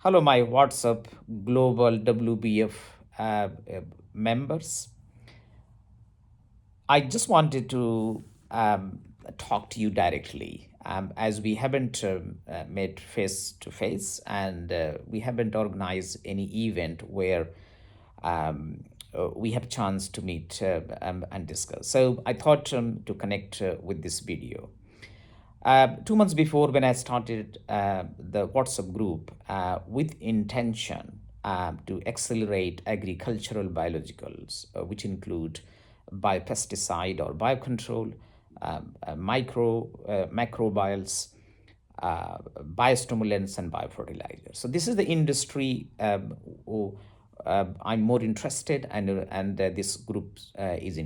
Hello, my WhatsApp Global WBF members. I just wanted to talk to you directly as we haven't met face to face and we haven't organized any event where we have a chance to meet and discuss. So I thought to connect with this video. 2 months before, when I started the WhatsApp group with intention to accelerate agricultural biologicals, which include biopesticide or biocontrol, macrobials, biostimulants, and biofertilizers. So this is the industry I'm more interested, and this group is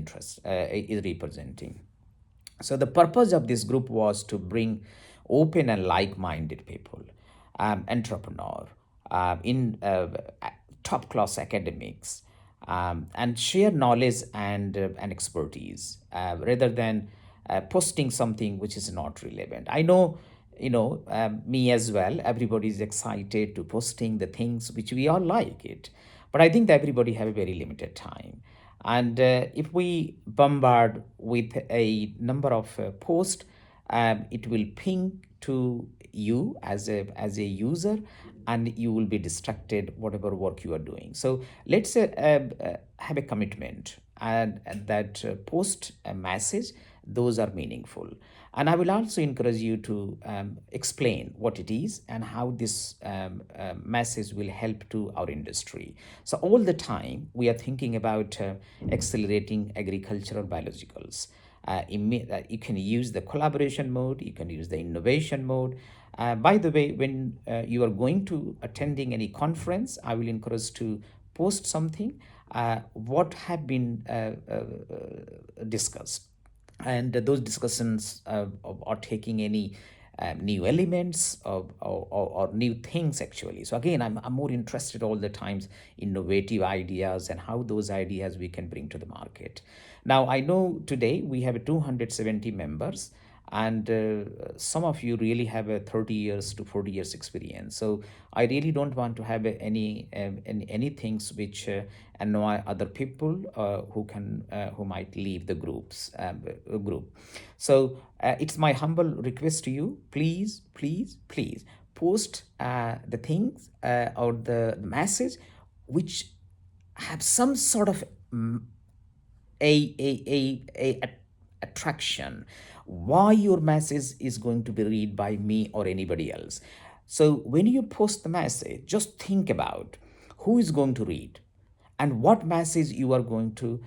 representing. So the purpose of this group was to bring open and like-minded people, entrepreneur, in top-class academics, and share knowledge and expertise rather than posting something which is not relevant. I know, me as well. Everybody is excited to posting the things which we all like it, but I think that everybody have a very limited time. And if we bombard with a number of posts, it will ping to you as a user, and you will be distracted whatever work you are doing. So let's have a commitment and that post a message, those are meaningful. And I will also encourage you to explain what it is and how this message will help to our industry. So all the time we are thinking about accelerating agricultural biologicals. You can use the collaboration mode, you can use the innovation mode. By the way, when you are going to attending any conference, I will encourage to post something what have been discussed, and those discussions are taking any new elements or new things actually. So again, I'm more interested all the times innovative ideas and how those ideas we can bring to the market. Now I know today we have 270 members, and some of you really have a 30 years to 40 years experience. So I really don't want to have any things which annoy other people who might leave the group. So it's my humble request to you, please, please, please post the things or the message which have some sort of a attraction, why your message is going to be read by me or anybody else. So when you post the message, just think about who is going to read and what message you are going to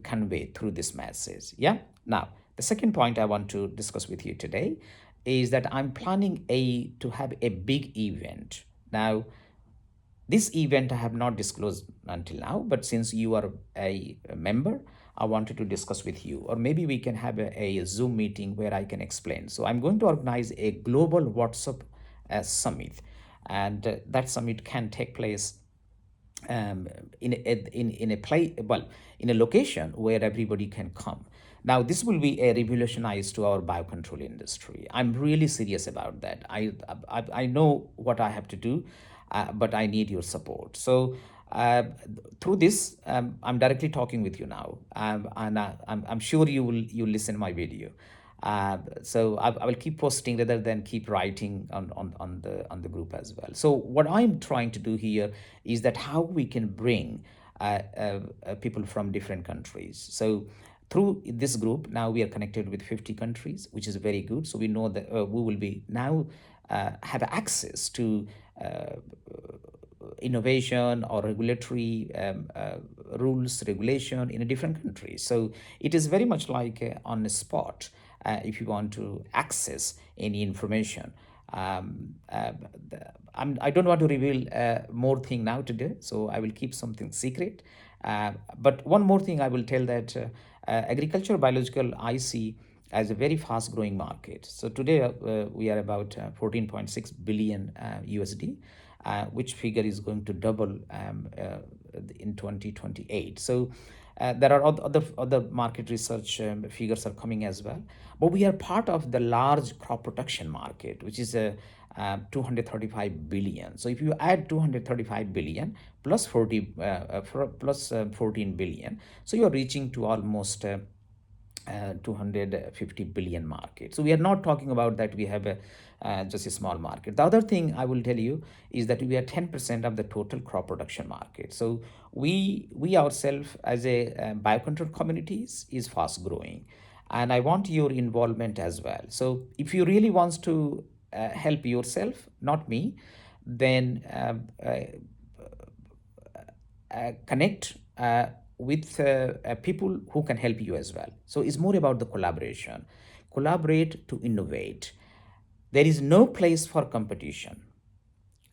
convey through this message. Yeah. Now the second point I want to discuss with you today is that I'm planning to have a big event. Now this event I have not disclosed until now, but since you are a member, I wanted to discuss with you, or maybe we can have a Zoom meeting where I can explain. So I'm going to organize a global WhatsApp summit, and that summit can take place in a play well in a location where everybody can come. Now this will be a revolutionize to our biocontrol industry. I'm really serious about that. I know what I have to do, but I need your support. So uh, through this, I'm directly talking with you now, and I'm sure you listen my video. So I will keep posting rather than keep writing on the group as well. So what I'm trying to do here is that how we can bring people from different countries. So through this group, now we are connected with 50 countries, which is very good. So we know that we will be now have access to innovation or regulatory rules, regulation in a different country. So it is very much like on the spot if you want to access any information. I don't want to reveal more thing now today, so I will keep something secret. But one more thing I will tell that agriculture biological I see as a very fast growing market. So today we are about 14.6 billion USD, which figure is going to double in 2028. So there are other market research figures are coming as well, but we are part of the large crop protection market, which is 235 billion. So if you add 235 billion plus 14 billion, so you're reaching to almost 250 billion market. So we are not talking about that we have just a small market. The other thing I will tell you is that we are 10% of the total crop production market. So we ourselves as a biocontrol communities is fast growing, and I want your involvement as well. So if you really wants to help yourself, not me, then connect with people who can help you as well. So it's more about the collaboration. Collaborate to innovate. There is no place for competition.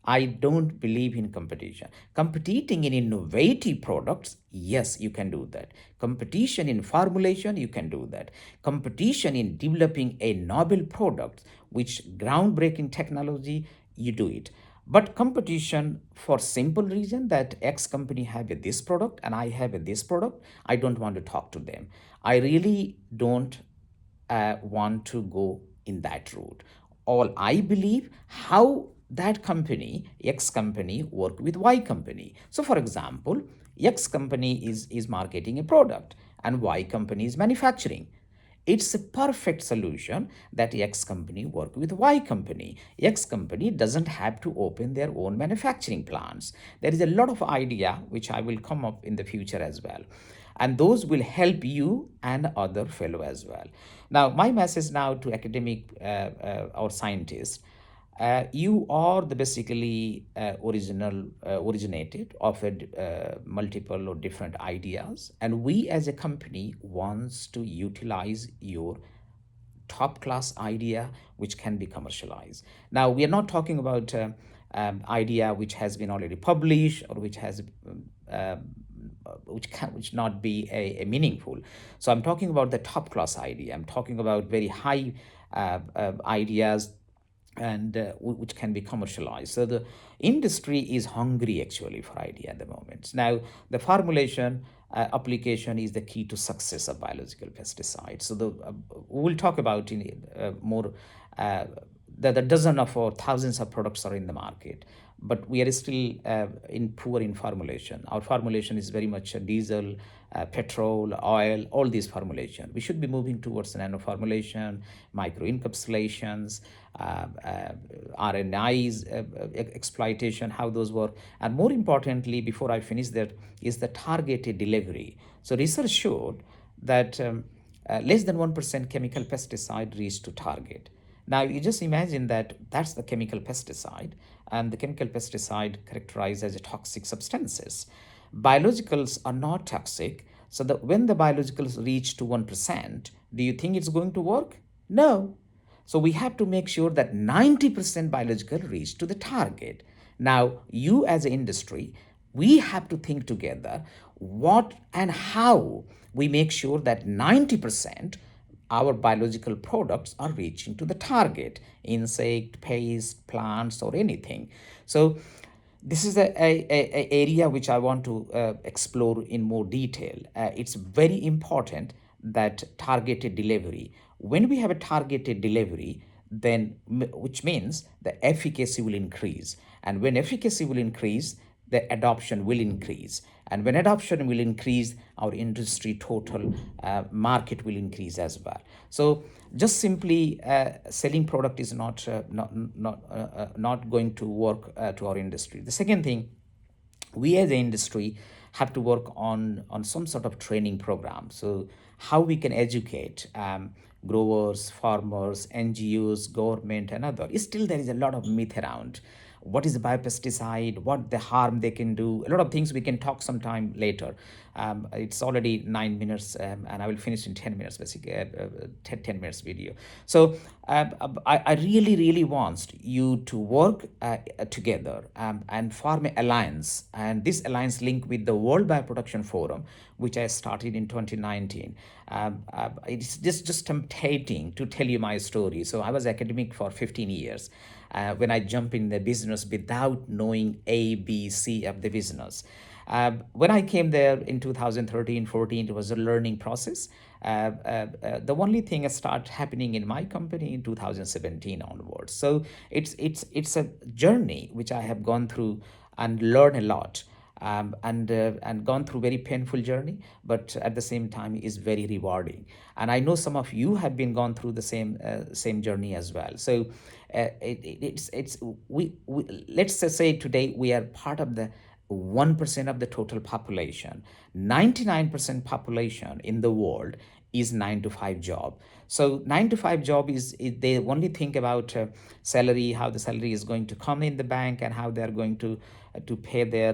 I don't believe in competition. Competing in innovative products, yes, you can do that. Competition in formulation, you can do that. Competition in developing a novel product, which groundbreaking technology, you do it. But competition for simple reason that X company have a this product and I have a this product, I don't want to talk to them. I really don't want to go in that route. All I believe how that company, X company, work with Y company. So, for example, X company is marketing a product and Y company is manufacturing. It's a perfect solution that X company work with Y company. X company doesn't have to open their own manufacturing plants. There is a lot of idea which I will come up in the future as well. And those will help you and other fellow as well. Now, my message now to academic or scientists, you are the basically originated offered multiple or different ideas, and we as a company wants to utilize your top class idea which can be commercialized. Now we are not talking about idea which has been already published or which has which not be a meaningful. So I'm talking about the top class idea. I'm talking about very high ideas and which can be commercialized. So the industry is hungry actually for idea at the moment. Now the formulation application is the key to success of biological pesticides. So we'll talk about in more the dozen of or thousands of products are in the market, but we are still in poor in formulation. Our formulation is very much diesel, petrol, oil, all these formulation. We should be moving towards nano formulation, micro encapsulations, RNIs, exploitation, how those work. And more importantly, before I finish that, is the targeted delivery. So research showed that less than 1% chemical pesticide reach to target. Now you just imagine that that's the chemical pesticide, and the chemical pesticide characterized as a toxic substances. Biologicals are not toxic, so that when the biologicals reach to 1%, do you think it's going to work? No. So we have to make sure that 90% biological reach to the target. Now, you as an industry, we have to think together what and how we make sure that 90% our biological products are reaching to the target, insect, pest, plants, or anything. So this is a area which I want to explore in more detail. It's very important that targeted delivery. When we have a targeted delivery, then which means the efficacy will increase, and when efficacy will increase, the adoption will increase, and when adoption will increase, our industry total market will increase as well. So just simply selling product is not going to work to our industry. The second thing, we as an industry have to work on some sort of training program. So how we can educate growers, farmers, NGOs, government, and other. Still, there is a lot of myth around what is a biopesticide, what the harm they can do. A lot of things we can talk sometime later. It's already 9 minutes, and I will finish in 10 minutes, basically, 10 minutes video. So I really want you to work together and form an alliance. And this alliance link with the World Bioproduction Forum, which I started in 2019. It's just tempting to tell you my story. So I was academic for 15 years. When I jump in the business without knowing A, B, C of the business. When I came there in 2013-14, it was a learning process. The only thing that started happening in my company in 2017 onwards. So it's a journey which I have gone through and learned a lot, and gone through very painful journey, but at the same time is very rewarding. And I know some of you have been gone through the same journey as well. So it's we let's just say today we are part of the 1% of the total population. 99% population in the world is 9 to 5 job. So 9 to 5 job they only think about salary, how the salary is going to come in the bank, and how they are going to pay their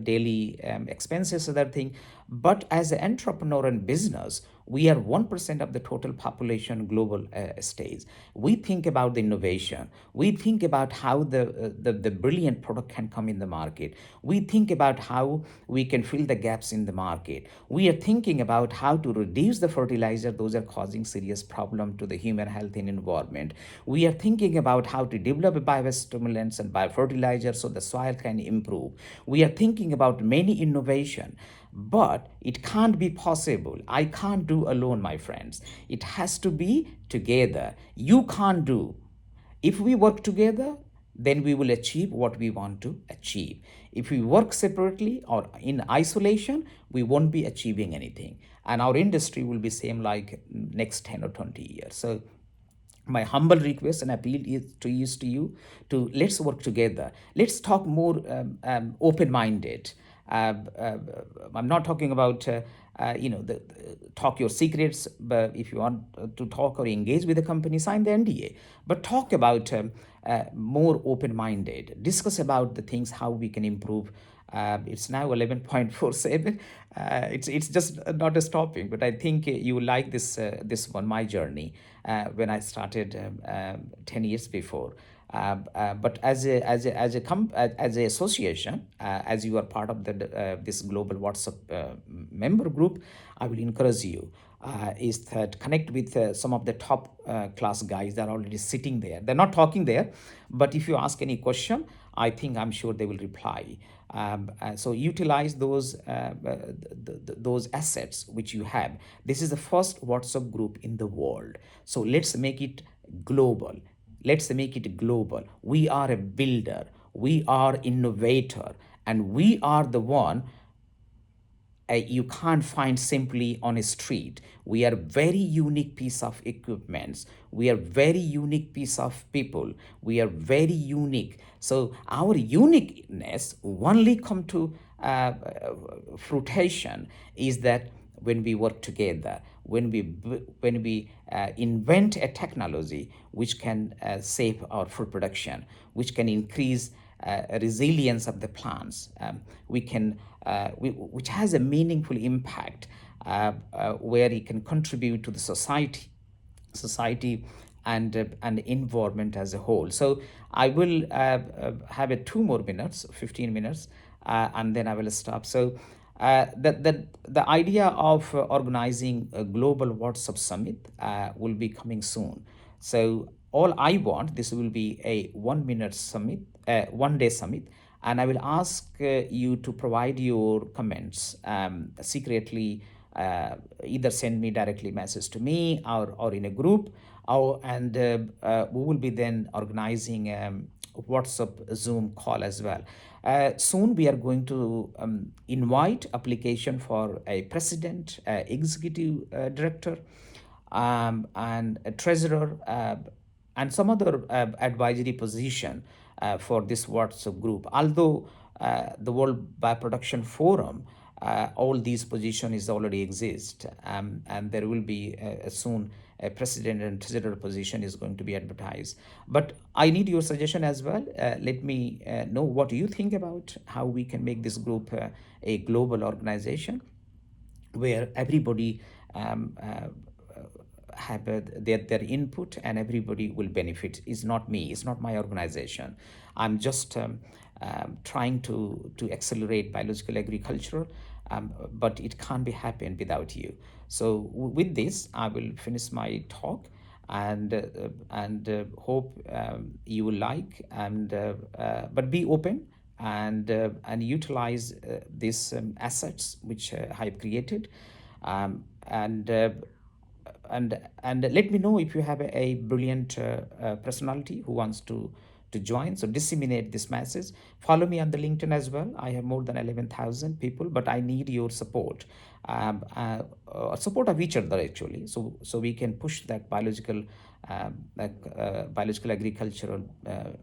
daily expenses, other thing. But as an entrepreneur and business, we are 1% of the total population global stage. We think about the innovation. We think about how the brilliant product can come in the market. We think about how we can fill the gaps in the market. We are thinking about how to reduce the fertilizer. Those are causing serious problem to the human health and environment. We are thinking about how to develop biostimulants and biofertilizer so the soil can improve. We are thinking about many innovation, but it can't be possible. I can't do alone, my friends. It has to be together. You can't do. If we work together, then we will achieve what we want to achieve. If we work separately or in isolation, we won't be achieving anything. And our industry will be same like next 10 or 20 years. So my humble request and appeal is to you to let's work together. Let's talk more open-minded. uh, uh, I'm not talking about talk your secrets, but if you want to talk or engage with the company, sign the NDA. But talk about more open-minded. Discuss about the things how we can improve. It's now 11.47. It's just not a stopping, but I think you will like this one, my journey when I started 10 years before. But as a association, as you are part of this global WhatsApp member group, I will encourage you is that connect with some of the top class guys that are already sitting there. They're not talking there, but if you ask any question, I'm sure they will reply. So utilize those assets which you have. This is the first WhatsApp group in the world. So let's make it global. Let's make it global. We are a builder. We are innovator, and we are the one you can't find simply on a street. We are very unique piece of equipments. We are very unique piece of people. We are very unique. So our uniqueness only come to fruition is that when we work together, when we invent a technology which can save our food production, which can increase resilience of the plants, which has a meaningful impact, where it can contribute to the society and environment as a whole. So I will have a 2 more minutes, 15 minutes, and then I will stop. So the idea of organizing a global WhatsApp summit will be coming soon. So all I want, this will be a 1 minute summit, 1 day summit, and I will ask you to provide your comments secretly. Either send me directly message to me or in a group, and we will be then organizing WhatsApp Zoom call as well. Soon we are going to invite application for a president, executive director, and a treasurer, and some other advisory position for this WhatsApp group. Although the World Bioproduction Forum, all these positions is already exist, and there will be soon a president and treasurer position is going to be advertised. But I need your suggestion as well. Let me know what you think about how we can make this group a global organization where everybody have their input and everybody will benefit. It's not me, it's not my organization. I'm just trying to accelerate biological agriculture, but it can't be happened without you. So with this I will finish my talk, and hope you will like, and but be open, and utilize these assets which I have created, um, and uh, and let me know if you have a brilliant personality who wants to join. So disseminate this message. Follow me on the LinkedIn as well. I have more than 11,000 people, but I need your support, support of each other actually, so we can push that biological agricultural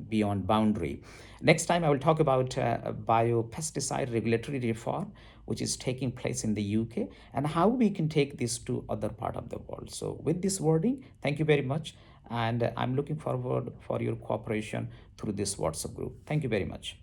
beyond boundary. Next time I will talk about biopesticide regulatory reform, which is taking place in the UK, and how we can take this to other part of the world. So with this wording, thank you very much, and I'm looking forward for your cooperation through this WhatsApp group. Thank you very much.